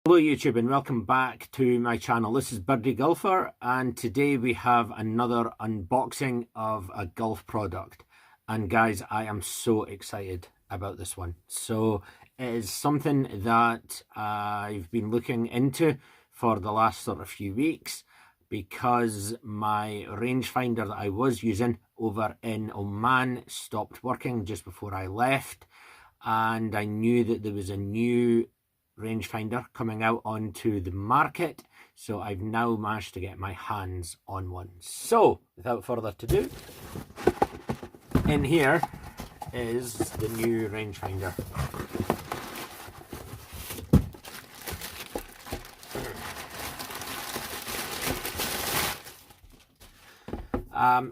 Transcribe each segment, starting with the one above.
Hello YouTube and welcome back to my channel. This is Birdie Golfer and today we have another unboxing of a golf product. And guys, I am so excited about this one. So it is something that I've been looking into for the last sort of few weeks because my rangefinder that I was using over in Oman stopped working just before I left, and I knew that there was a new rangefinder coming out onto the market, so I've now managed to get my hands on one. So without further ado, in here is the new rangefinder.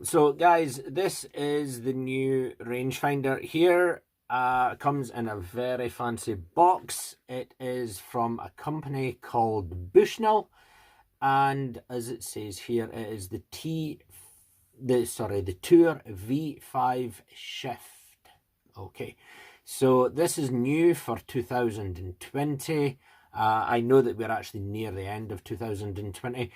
So guys, this is the new rangefinder here. Comes in a very fancy box. It is from a company called Bushnell, and as it says here, it is the Tour V5 SHIFT. Okay, so this is new for 2020. I know that we're actually near the end of 2020,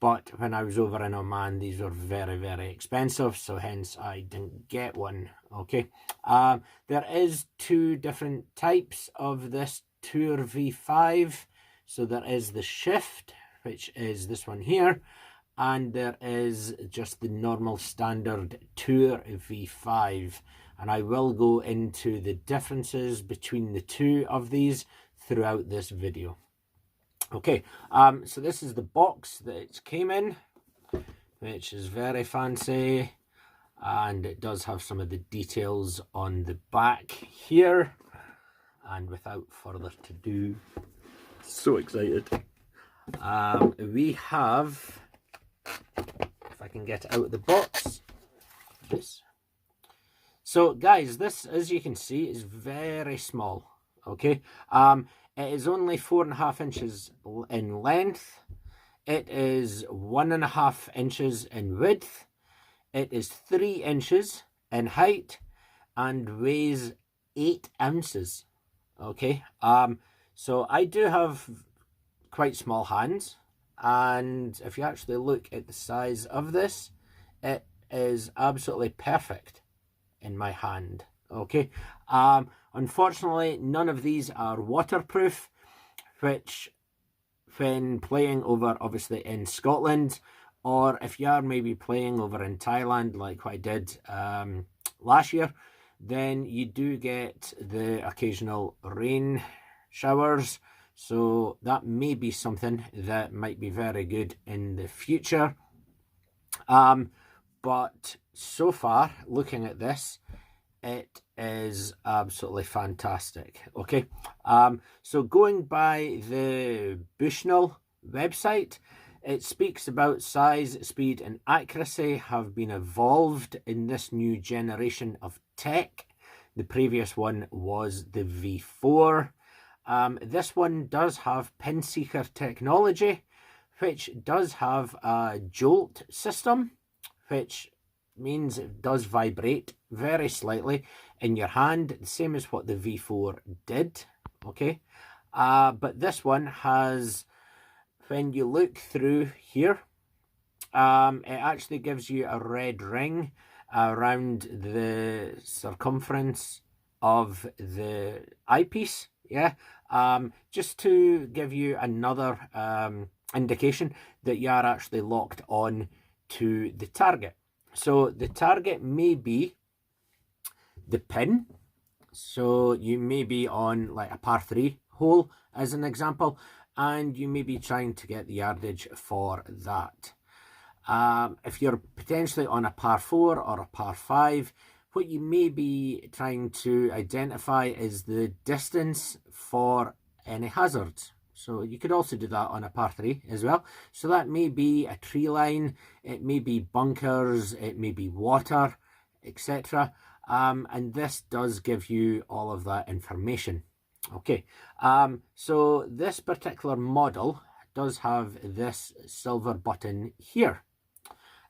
but when I was over in Oman, these were very, very expensive, so hence I didn't get one. Okay, there is two different types of this Tour V5. So there is the Shift, which is this one here, and there is just the normal standard Tour V5. And I will go into the differences between the two of these throughout this video. Okay, so this is the box that it came in, which is very fancy, and it does have some of the details on the back here. And without further ado, so excited. We have, if I can get it out of the box, this. So guys, this, as you can see, is very small. Okay, it is only 4.5 inches in length. It is 1.5 inches in width. It is 3 inches in height and weighs 8 ounces. Okay, so I do have quite small hands, and if you actually look at the size of this, it is absolutely perfect in my hand. Okay, unfortunately none of these are waterproof, which when playing over obviously in Scotland, or if you are maybe playing over in Thailand like what I did last year, then you do get the occasional rain showers, so that may be something that might be very good in the future. But so far, looking at this, it is absolutely fantastic. Okay, so going by the Bushnell website, it speaks about size, speed and accuracy have been evolved in this new generation of tech. The previous one was the V4. This one does have Pinseeker technology, which does have a jolt system, which means it does vibrate very slightly in your hand, the same as what the V4 did. Okay, but this one has, when you look through here, it actually gives you a red ring around the circumference of the eyepiece. Yeah, just to give you another indication that you are actually locked on to the target. So the target may be the pin. So you may be on like a par 3 hole as an example, and you may be trying to get the yardage for that. If you're potentially on a par 4 or a par 5, what you may be trying to identify is the distance for any hazards. So you could also do that on a par 3 as well. So that may be a tree line, it may be bunkers, it may be water, etc. And this does give you all of that information. Okay, so this particular model does have this silver button here,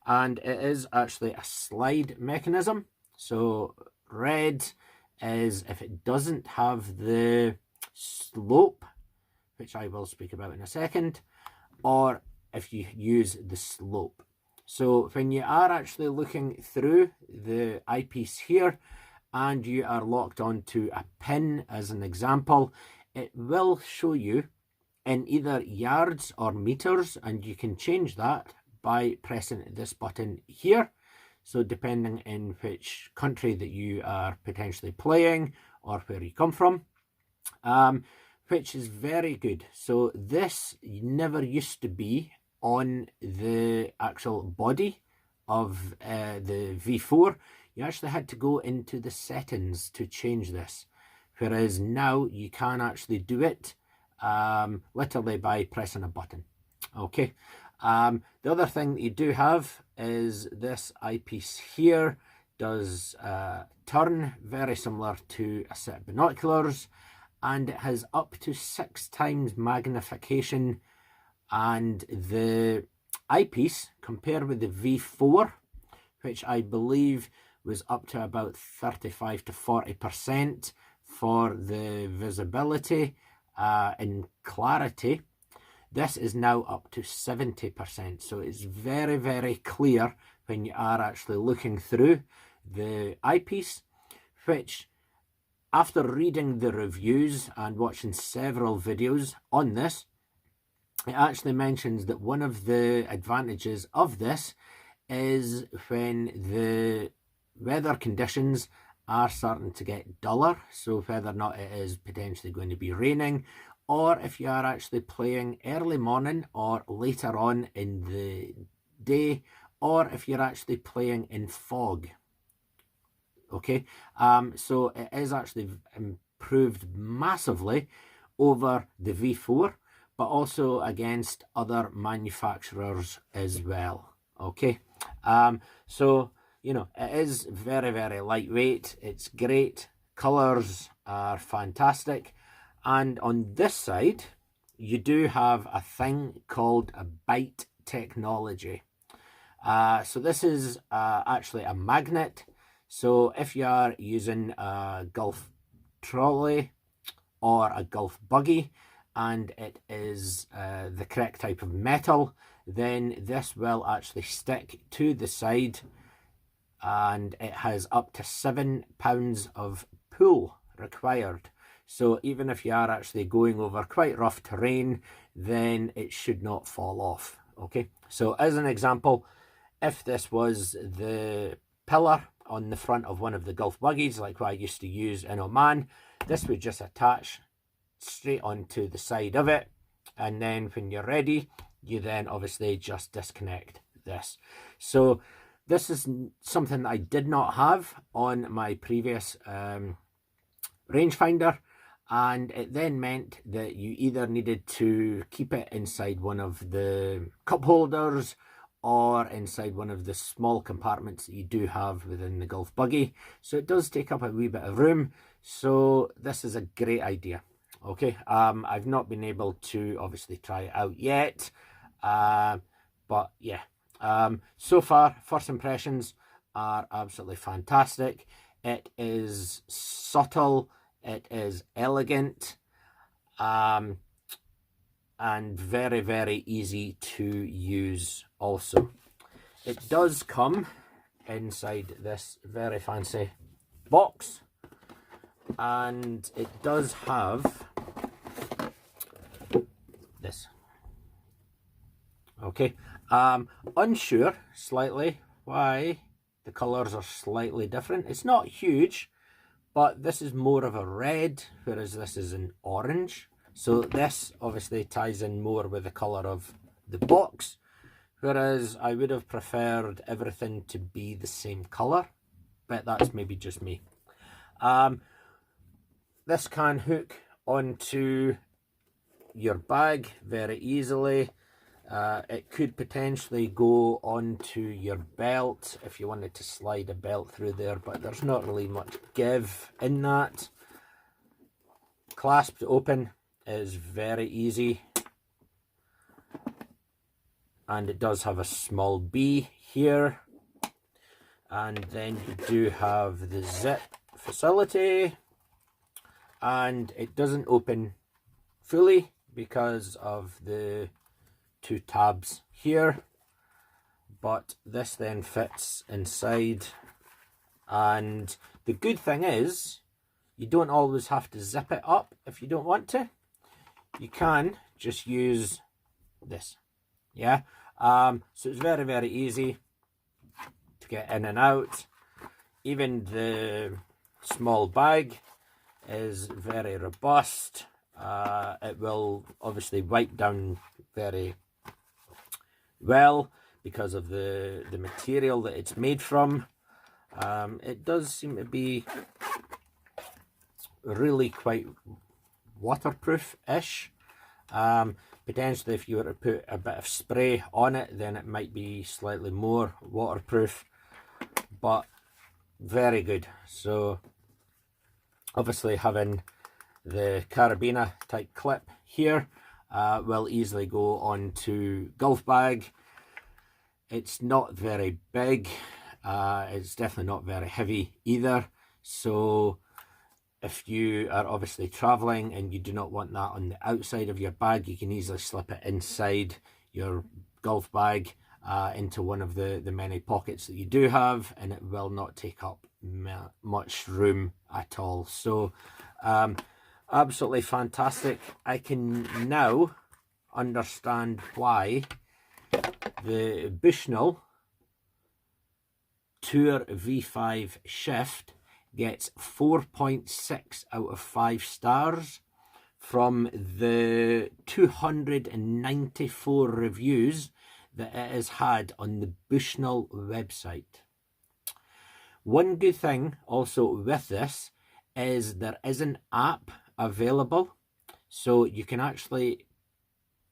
and it is actually a slide mechanism. So red is if it doesn't have the slope, which I will speak about in a second, or if you use the slope. So when you are actually looking through the eyepiece here and you are locked onto a pin as an example, it will show you in either yards or meters, and you can change that by pressing this button here. So depending in which country that you are potentially playing or where you come from, which is very good. So this never used to be on the actual body of the V4. You actually had to go into the settings to change this, whereas now you can actually do it literally by pressing a button. Okay. The other thing that you do have is this eyepiece here does turn, very similar to a set of binoculars, and it has up to 6 times magnification, and the eyepiece compared with the V4, which I believe was up to about 35 to 40% for the visibility and clarity, this is now up to 70%. So it's very, very clear when you are actually looking through the eyepiece, which after reading the reviews and watching several videos on this, it actually mentions that one of the advantages of this is when the weather conditions are starting to get duller, so whether or not it is potentially going to be raining, or if you are actually playing early morning or later on in the day, or if you're actually playing in fog. Okay, so it is actually improved massively over the V4, but also against other manufacturers as well. Okay, so you know, it is very, very lightweight. It's great. Colors are fantastic. And on this side, you do have a thing called a bite technology. So this is actually a magnet. So if you are using a golf trolley or a golf buggy and it is the correct type of metal, then this will actually stick to the side, and it has up to 7 pounds of pull required. So even if you are actually going over quite rough terrain, then it should not fall off. Okay, so as an example, if this was the pillar on the front of one of the golf buggies like what I used to use in Oman, this would just attach straight onto the side of it, and then when you're ready, you then obviously just disconnect this. So this is something that I did not have on my previous rangefinder, and it then meant that you either needed to keep it inside one of the cup holders or inside one of the small compartments that you do have within the golf buggy. So it does take up a wee bit of room. So this is a great idea. Okay, I've not been able to obviously try it out yet, but yeah. So far, first impressions are absolutely fantastic. It is subtle, it is elegant, and very, very easy to use also. It does come inside this very fancy box, and it does have this. Okay, unsure slightly why the colors are slightly different. It's not huge, but this is more of a red, whereas this is an orange. So this obviously ties in more with the color of the box, whereas I would have preferred everything to be the same color, but that's maybe just me. This can hook onto your bag very easily. It could potentially go onto your belt if you wanted to slide a belt through there, but there's not really much give in that. Clasp to open is very easy, and it does have a small B here, and then you do have the zip facility, and it doesn't open fully. because of the two tabs here, but this then fits inside. And the good thing is you don't always have to zip it up if you don't want to. You can just use this, yeah. So it's very, very easy to get in and out. Even the small bag is very robust. It will obviously wipe down very well because of the material that it's made from. It does seem to be really quite waterproof-ish. Potentially if you were to put a bit of spray on it, then it might be slightly more waterproof, but very good. So obviously having the carabiner type clip here will easily go onto golf bag. It's not very big, it's definitely not very heavy either, so if you are obviously traveling and you do not want that on the outside of your bag, you can easily slip it inside your golf bag into one of the many pockets that you do have, and it will not take up much room at all. So absolutely fantastic. I can now understand why the Bushnell Tour V5 SHIFT gets 4.6 out of 5 stars from the 294 reviews that it has had on the Bushnell website. One good thing also with this is there is an app available, so you can actually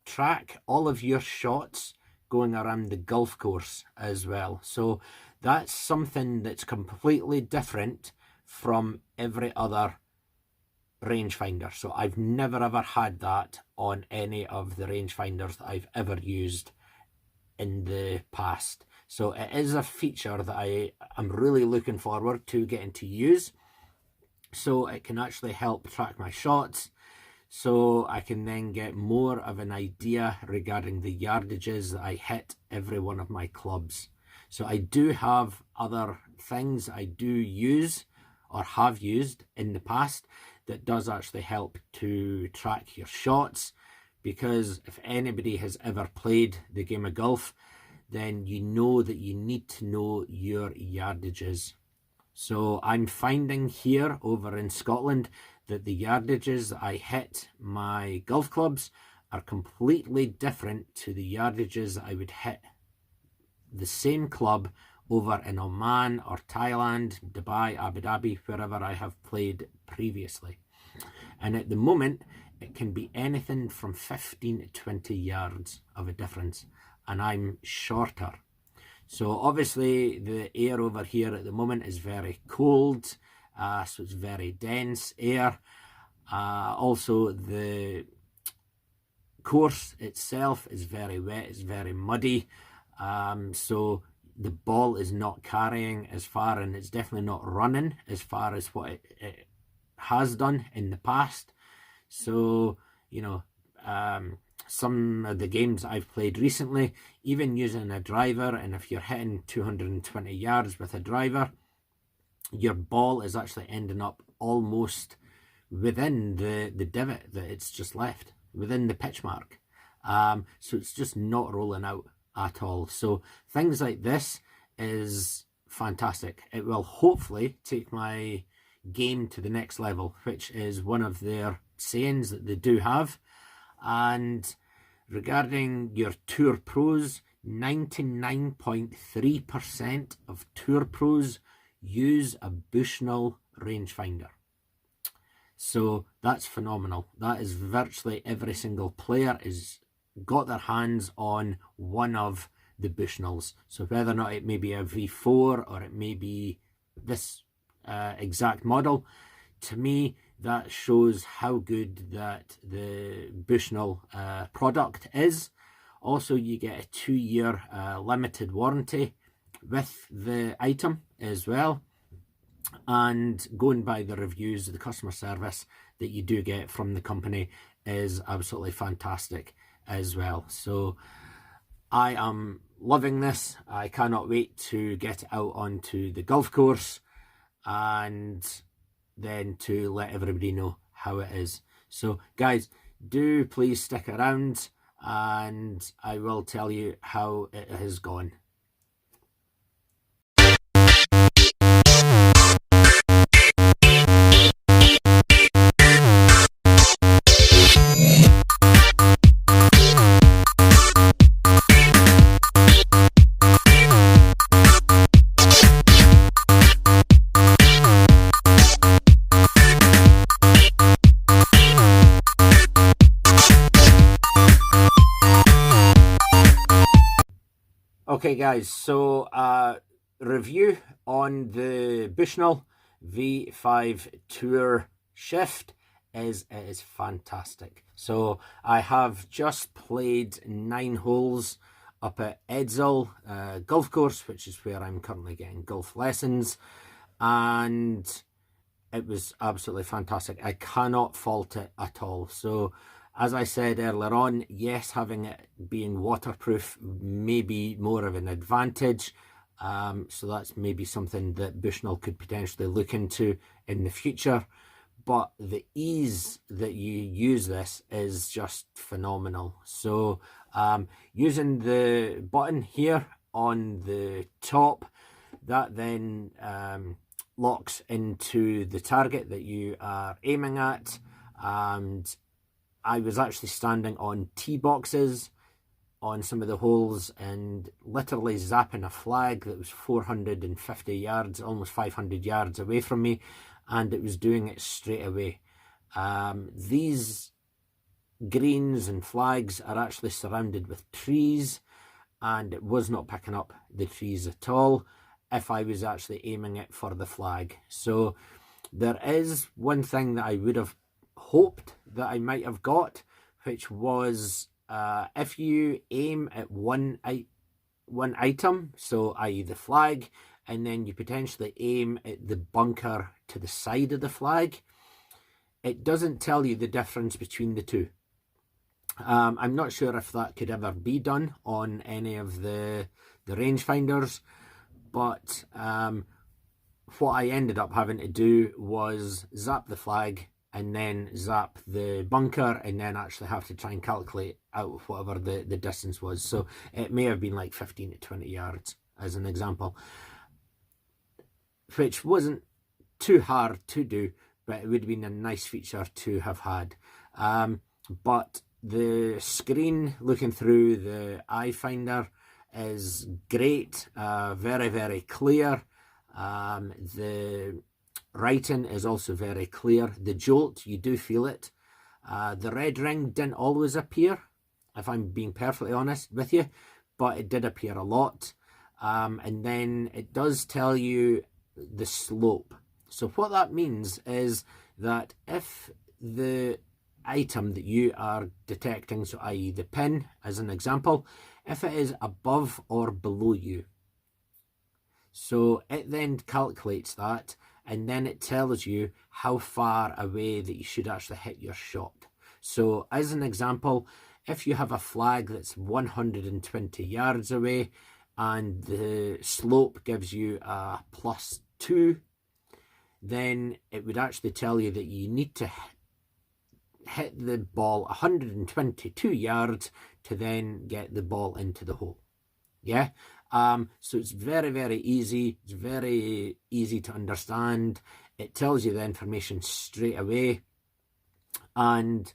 track all of your shots going around the golf course as well. So that's something that's completely different from every other rangefinder. So I've never ever had that on any of the rangefinders that I've ever used in the past. So it is a feature that I am really looking forward to getting to use, so it can actually help track my shots, so I can then get more of an idea regarding the yardages that I hit every one of my clubs. So I do have other things I do use or have used in the past that does actually help to track your shots, because if anybody has ever played the game of golf, then you know that you need to know your yardages. So I'm finding here over in Scotland that the yardages that I hit my golf clubs are completely different to the yardages that I would hit the same club over in Oman or Thailand, Dubai, Abu Dhabi, wherever I have played previously. And at the moment, it can be anything from 15 to 20 yards of a difference, and I'm shorter. So obviously the air over here at the moment is very cold, so it's very dense air. Also the course itself is very wet, it's very muddy, so the ball is not carrying as far, and it's definitely not running as far as what it has done in the past. So, you know, some of the games I've played recently, even using a driver, and if you're hitting 220 yards with a driver, your ball is actually ending up almost within the divot that it's just left, within the pitch mark. So it's just not rolling out at all. So things like this is fantastic. It will hopefully take my game to the next level, which is one of their sayings that they do have. And regarding your Tour Pros, 99.3% of Tour Pros use a Bushnell rangefinder. So that's phenomenal. That is virtually every single player is got their hands on one of the Bushnells. So whether or not it may be a V4 or it may be this exact model, to me that shows how good that the Bushnell product is. Also, you get a 2-year limited warranty with the item as well, and going by the reviews, the customer service that you do get from the company is absolutely fantastic as well. So I am loving this. I cannot wait to get it out onto the golf course and then to let everybody know how it is. So guys, do please stick around and I will tell you how it has gone. Okay guys, so review on the Bushnell V5 Tour SHIFT is it is fantastic. So I have just played 9 holes up at Bezel golf course, which is where I'm currently getting golf lessons, and it was absolutely fantastic. I cannot fault it at all. So as I said earlier on, yes, having it being waterproof may be more of an advantage. So that's maybe something that Bushnell could potentially look into in the future. But the ease that you use this is just phenomenal. So using the button here on the top, that then locks into the target that you are aiming at. And I was actually standing on tee boxes on some of the holes and literally zapping a flag that was 450 yards, almost 500 yards away from me, and it was doing it straight away. These greens and flags are actually surrounded with trees, and it was not picking up the trees at all if I was actually aiming it for the flag. So there is one thing that I would have hoped that I might have got, which was if you aim at one item, so i.e. the flag, and then you potentially aim at the bunker to the side of the flag, it doesn't tell you the difference between the two. I'm not sure if that could ever be done on any of the rangefinders, but what I ended up having to do was zap the flag and then zap the bunker and then actually have to try and calculate out whatever the distance was. So it may have been like 15 to 20 yards as an example, which wasn't too hard to do, but it would have been a nice feature to have had. But the screen looking through the eyepiece is great, very, very clear. The writing is also very clear. The jolt, you do feel it. The red ring didn't always appear, if I'm being perfectly honest with you, but it did appear a lot. And then it does tell you the slope. So what that means is that if the item that you are detecting, so i.e. the pin as an example, if it is above or below you, so it then calculates that, and then it tells you how far away that you should actually hit your shot. So as an example, if you have a flag that's 120 yards away and the slope gives you a +2, then it would actually tell you that you need to hit the ball 122 yards to then get the ball into the hole. Yeah. So it's very, very easy. It's very easy to understand. It tells you the information straight away. And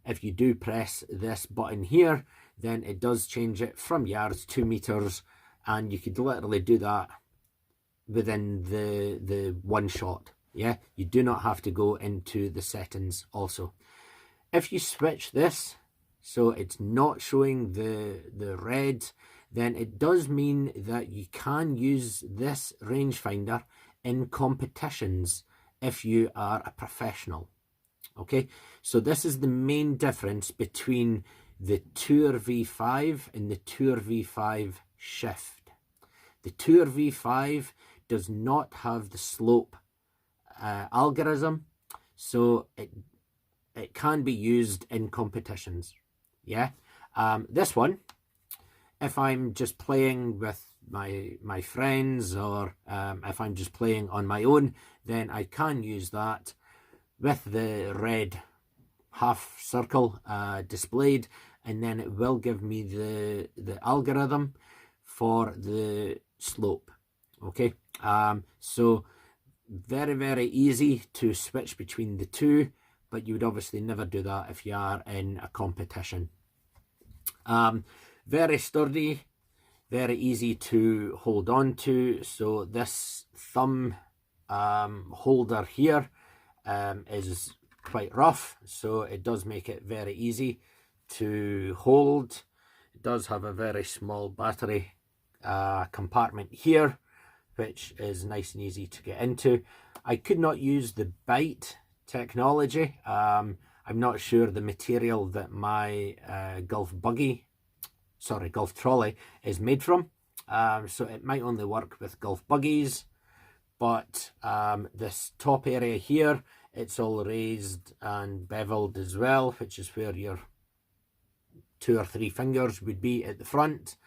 if you do press this button here, then it does change it from yards to meters. And you could literally do that within the one shot. Yeah. You do not have to go into the settings also. If you switch this, so it's not showing the red, then it does mean that you can use this rangefinder in competitions if you are a professional. Okay, so this is the main difference between the Tour V5 and the Tour V5 SHIFT. The Tour V5 does not have the slope algorithm, so it it can be used in competitions. Yeah, this one, if I'm just playing with my friends, or if I'm just playing on my own, then I can use that with the red half circle displayed, and then it will give me the algorithm for the slope. Okay, so very easy to switch between the two, but you would obviously never do that if you are in a competition. Very sturdy, very easy to hold on to. So this thumb holder here is quite rough, so it does make it very easy to hold. It does have a very small battery compartment here, which is nice and easy to get into. I could not use the bite technology. I'm not sure the material that my golf trolley is made from, so it might only work with golf buggies. But this top area here, it's all raised and beveled as well, which is where your 2 or 3 fingers would be at the front,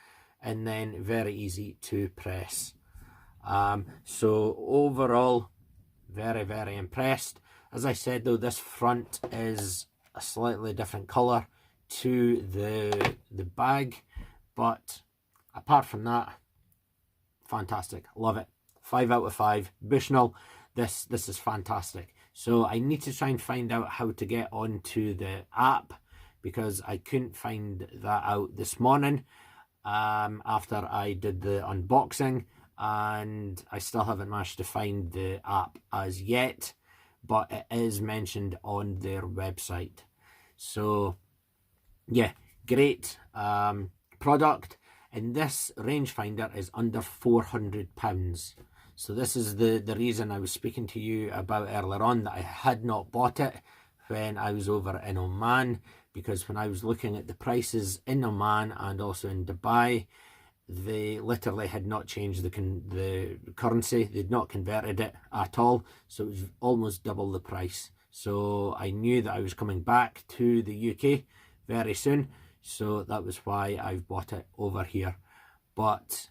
and then very easy to press. So overall, very impressed. As I said though, this front is a slightly different colour to the bag, but apart from that, fantastic. Love it. 5 out of 5. Bushnell, this is fantastic. So I need to try and find out how to get onto the app, because I couldn't find that out this morning after I did the unboxing, and I still haven't managed to find the app as yet, but it is mentioned on their website. So yeah, great product, and this rangefinder is under £400. So this is the reason I was speaking to you about earlier on, that I had not bought it when I was over in Oman, because when I was looking at the prices in Oman and also in Dubai, they literally had not changed the currency. They'd not converted it at all, so it was almost double the price. So I knew that I was coming back to the UK very soon, so that was why I've bought it over here. But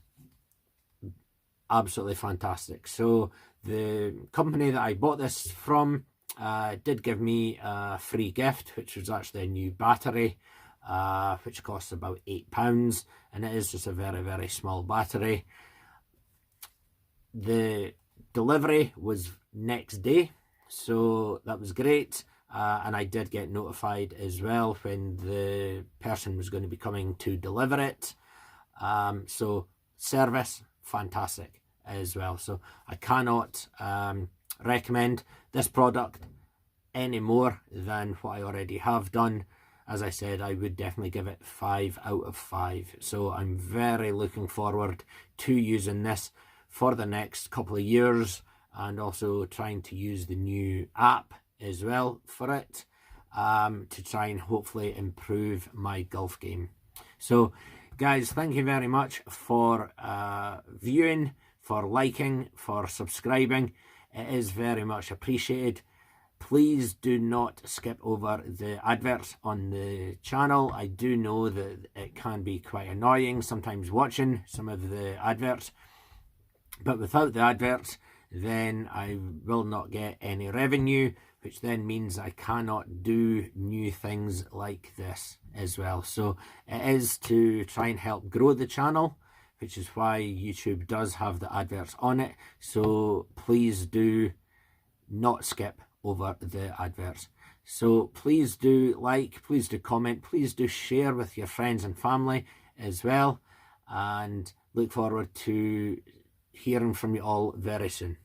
absolutely fantastic. So the company that I bought this from did give me a free gift, which was actually a new battery, which costs about £8, and it is just a very small battery. The delivery was next day, so that was great, and I did get notified as well when the person was going to be coming to deliver it. So service, fantastic as well. So I cannot recommend this product any more than what I already have done. As I said, I would definitely give it 5 out of 5. So I'm very looking forward to using this for the next couple of years, and also trying to use the new app as well for it, to try and hopefully improve my golf game. So guys, thank you very much for viewing, for liking, for subscribing. It is very much appreciated. Please do not skip over the adverts on the channel. I do know that it can be quite annoying sometimes watching some of the adverts, but without the adverts, then I will not get any revenue, which then means I cannot do new things like this as well. So it is to try and help grow the channel, which is why YouTube does have the adverts on it. So please do not skip over the adverts. So please do like, please do comment, please do share with your friends and family as well, and look forward to hearing from you all very soon.